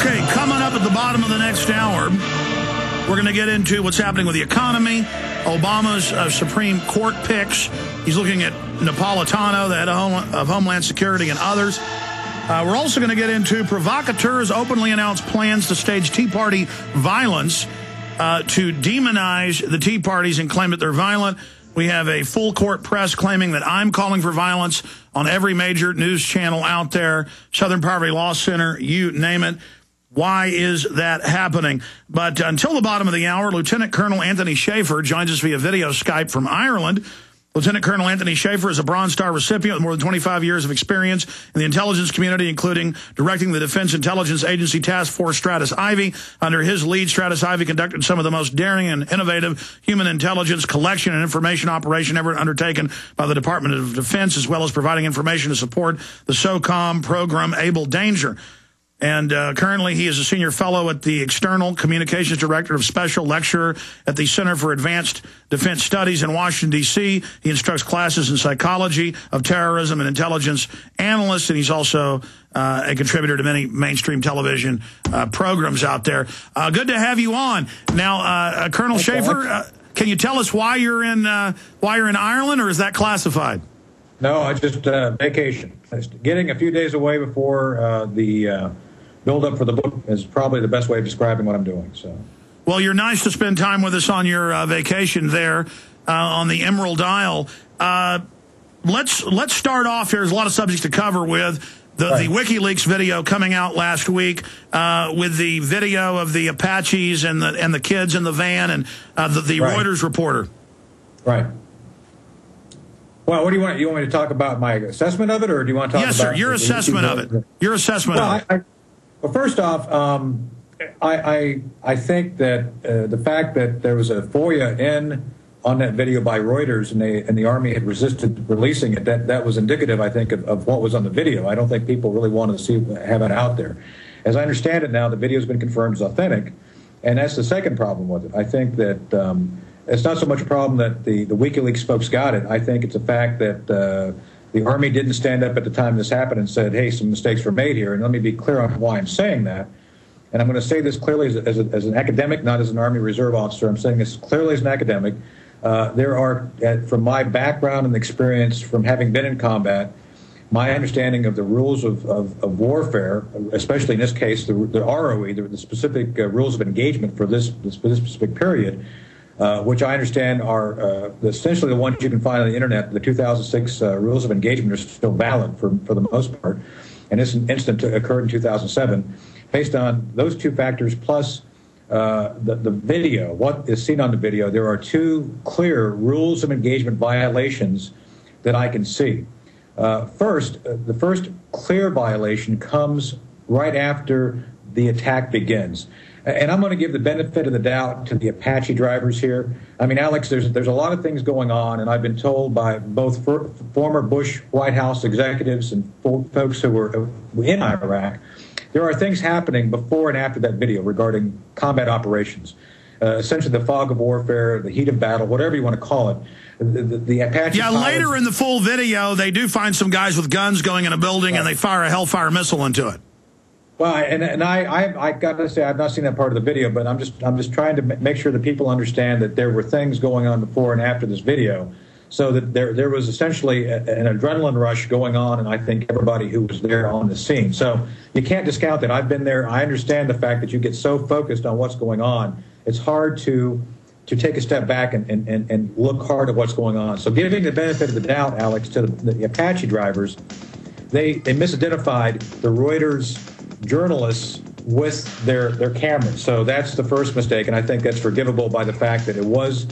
Okay, coming up at the bottom of the next hour, we're going to get into what's happening with the economy, Obama's Supreme Court picks. He's looking at Napolitano, the head of Homeland Security, and others. We're also going to get into provocateurs openly announced plans to stage Tea Party violence to demonize the Tea Parties and claim that they're violent. We have a full court press claiming that I'm calling for violence on every major news channel out there, Southern Poverty Law Center, you name it. Why is that happening? But until the bottom of the hour, Lieutenant-Colonel Anthony Shaffer joins us via video Skype from Ireland. Lieutenant-Colonel Anthony Shaffer is a Bronze Star recipient with more than 25 years of experience in the intelligence community, including directing the Defense Intelligence Agency Task Force Stratus Ivy. Under his lead, Stratus Ivy conducted some of the most daring and innovative human intelligence collection and information operation ever undertaken by the Department of Defense, as well as providing information to support the SOCOM program Able Danger. And currently he is a senior fellow at the External Communications Director of Special Lecturer at the Center for Advanced Defense Studies in Washington, D.C. He instructs classes in psychology of terrorism and intelligence analysts, and he's also a contributor to many mainstream television programs out there. Good to have you on. Now, Colonel Shaffer, can you tell us why you're in Ireland, or is that classified? No, I just vacation. Getting a few days away before the build-up for the book is probably the best way of describing what I'm doing. So, well, you're nice to spend time with us on your vacation there on the Emerald Isle. Let's start off here. There's a lot of subjects to cover with the WikiLeaks video coming out last week, with the video of the Apaches and the kids in the van, and the Reuters reporter. Right. Well, what do you want? You want me to talk about my assessment of it, or do you want to talk about... Yes, sir, your assessment of it. Your assessment of it. Well, first off, I think that the fact that there was a FOIA on that video by Reuters and the Army had resisted releasing it, that was indicative, I think, of what was on the video. I don't think people really wanted to have it out there. As I understand it now, the video has been confirmed as authentic, and that's the second problem with it. I think that... it's not so much a problem that the WikiLeaks folks got it. I think it's a fact that the Army didn't stand up at the time this happened and said, hey, some mistakes were made here. And let me be clear on why I'm saying that. And I'm going to say this clearly as an academic, not as an Army Reserve officer. I'm saying this clearly as an academic. There are, from my background and experience from having been in combat, my understanding of the rules of warfare, especially in this case, the ROE, the specific rules of engagement for this specific period, which I understand are essentially the ones you can find on the internet. The 2006 rules of engagement are still valid for the most part, and this incident occurred in 2007. Based on those two factors, plus the video, what is seen on the video, there are two clear rules of engagement violations that I can see. First, the first clear violation comes right after the attack begins. And I'm going to give the benefit of the doubt to the Apache drivers here. I mean, Alex, there's a lot of things going on, and I've been told by both former Bush White House executives and folks who were in Iraq, there are things happening before and after that video regarding combat operations. Essentially the fog of warfare, the heat of battle, whatever you want to call it. The Apache pilots, later in the full video, they do find some guys with guns going in a building, and they fire a Hellfire missile into it. Well, and I got to say, I've not seen that part of the video, but I'm just trying to make sure that people understand that there were things going on before and after this video, so that there was essentially an adrenaline rush going on, and I think everybody who was there on the scene. So you can't discount that. I've been there. I understand the fact that you get so focused on what's going on, it's hard to take a step back and look hard at what's going on. So giving the benefit of the doubt, Alex, to the Apache drivers, they misidentified the Reuters journalists with their cameras. So that's the first mistake, and I think that's forgivable by the fact that it was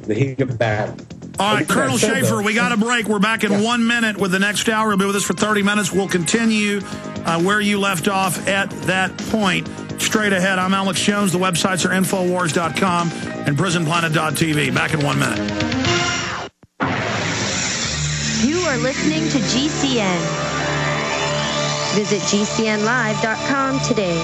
the heat of battle. All right, Colonel Shaffer, we got a break. We're back in 1 minute with the next hour. We'll be with us for 30 minutes. We'll continue where you left off at that point. Straight ahead, I'm Alex Jones. The websites are Infowars.com and PrisonPlanet.tv. Back in 1 minute. You are listening to GCN. Visit GCNlive.com today.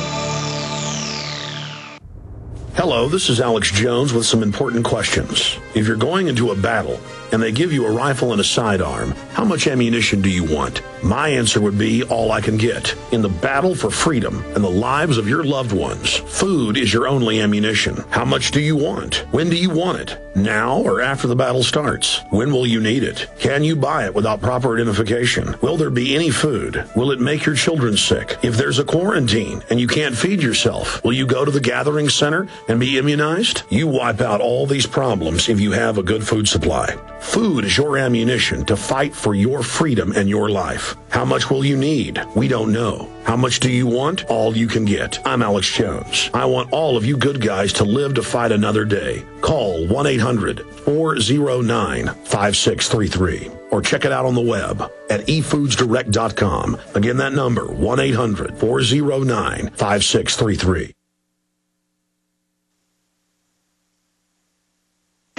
Hello, this is Alex Jones with some important questions. If you're going into a battle and they give you a rifle and a sidearm, how much ammunition do you want? My answer would be all I can get. In the battle for freedom and the lives of your loved ones, food is your only ammunition. How much do you want? When do you want it? Now or after the battle starts? When will you need it? Can you buy it without proper identification? Will there be any food? Will it make your children sick? If there's a quarantine and you can't feed yourself, will you go to the gathering center and be immunized? You wipe out all these problems if you have a good food supply. Food is your ammunition to fight for your freedom and your life. How much will you need? We don't know. How much do you want? All you can get. I'm Alex Jones. I want all of you good guys to live to fight another day. Call 1-800-409-5633 or check it out on the web at efoodsdirect.com. Again, that number, 1-800-409-5633.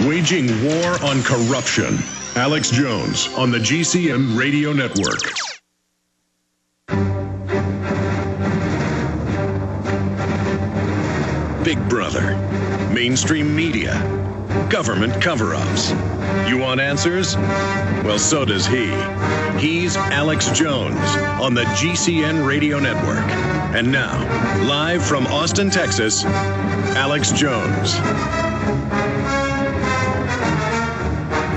Waging war on corruption. Alex Jones on the GCN Radio Network. Big Brother, mainstream media, government cover-ups. You want answers? Well, so does he. He's Alex Jones on the GCN Radio Network. And now, live from Austin, Texas, Alex Jones.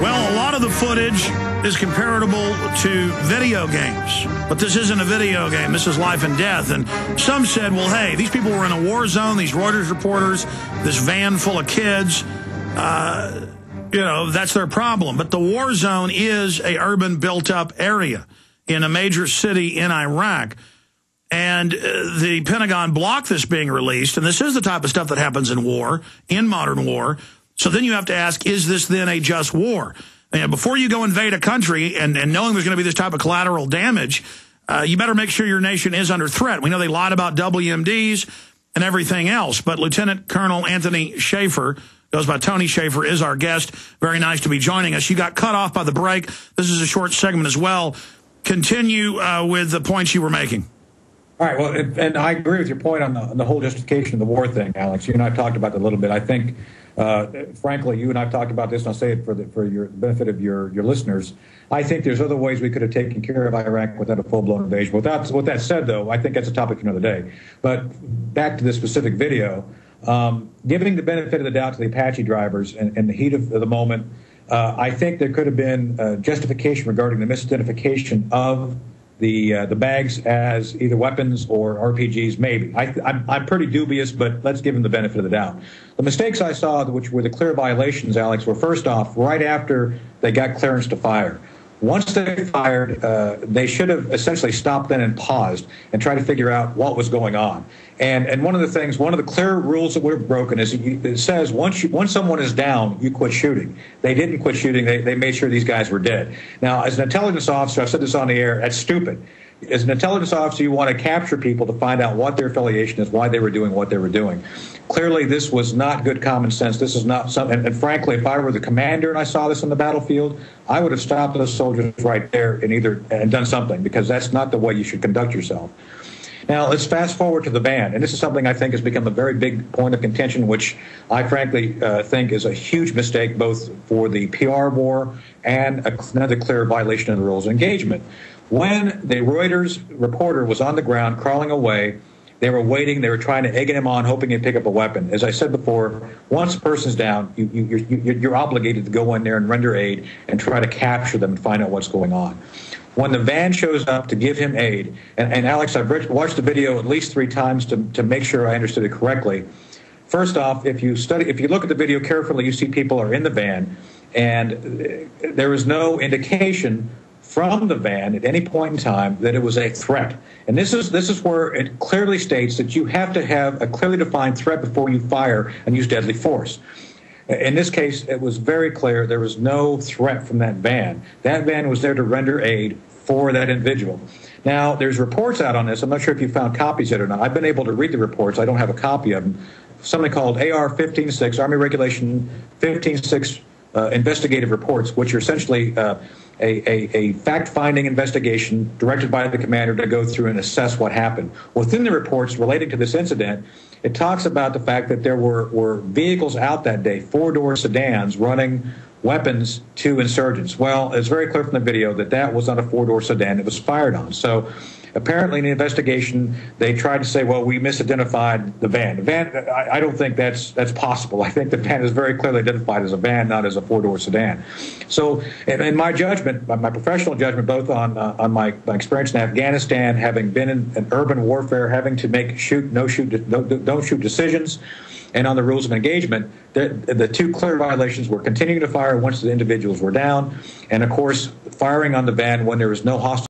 Well, a lot of the footage is comparable to video games, but this isn't a video game. This is life and death. And some said, well, hey, these people were in a war zone, these Reuters reporters, this van full of kids, that's their problem. But the war zone is a urban built-up area in a major city in Iraq. And the Pentagon blocked this being released, and this is the type of stuff that happens in war, in modern war. So then you have to ask, is this then a just war? And before you go invade a country and knowing there's going to be this type of collateral damage, you better make sure your nation is under threat. We know they lied about WMDs and everything else, but Lieutenant-Colonel Anthony Shaffer, goes by Tony Shaffer, is our guest. Very nice to be joining us. You got cut off by the break. This is a short segment as well. Continue with the points you were making. All right, well, and I agree with your point on the whole justification of the war thing, Alex. You and I talked about that a little bit. I think, frankly, you and I have talked about this, and I'll say it for your benefit of your listeners. I think there's other ways we could have taken care of Iraq without a full-blown invasion. With that said, though, I think that's a topic for another day. But back to this specific video, giving the benefit of the doubt to the Apache drivers in the heat of the moment, I think there could have been justification regarding the misidentification of the bags as either weapons or RPGs, maybe. I'm pretty dubious, but let's give them the benefit of the doubt. The mistakes I saw, which were the clear violations, Alex, were first off, right after they got clearance to fire. Once they fired, they should have essentially stopped then and paused and tried to figure out what was going on. And one of the clear rules that were broken is it says once someone is down, you quit shooting. They didn't quit shooting. They made sure these guys were dead. Now, as an intelligence officer, I've said this on the air, that's stupid. As an intelligence officer, you want to capture people to find out what their affiliation is, why they were doing what they were doing. Clearly, this was not good common sense. This is not something, and frankly, if I were the commander and I saw this on the battlefield, I would have stopped those soldiers right there and done something, because that's not the way you should conduct yourself. Now, let's fast forward to the ban, and this is something I think has become a very big point of contention, which I frankly think is a huge mistake, both for the PR war and another clear violation of the rules of engagement. When the Reuters reporter was on the ground crawling away, they were waiting, they were trying to egg him on, hoping he'd pick up a weapon. As I said before, once a person's down, you're obligated to go in there and render aid and try to capture them and find out what's going on. When the van shows up to give him aid, and Alex, I've watched the video at least 3 times to make sure I understood it correctly. First off, if you look at the video carefully, you see people are in the van, and there is no indication from the van at any point in time that it was a threat. And this is where it clearly states that you have to have a clearly defined threat before you fire and use deadly force. In this case, it was very clear there was no threat from that van. That van was there to render aid for that individual. Now, there's reports out on this. I'm not sure if you found copies yet or not. I've been able to read the reports. I don't have a copy of them. Something called AR 15.6, Army Regulation 15.6 investigative reports, which are essentially a fact-finding investigation directed by the commander to go through and assess what happened. Within the reports relating to this incident, it talks about the fact that there were vehicles out that day, four-door sedans, running weapons to insurgents. Well, it's very clear from the video that that was not a four-door sedan. It was fired on. So apparently in the investigation, they tried to say, well, we misidentified the van. The van, I don't think that's possible. I think the van is very clearly identified as a van, not as a four-door sedan. So in my judgment, my professional judgment, both on my experience in Afghanistan, having been in urban warfare, having to make don't shoot decisions, and on the rules of engagement, the two clear violations were continuing to fire once the individuals were down, and, of course, firing on the van when there was no hostile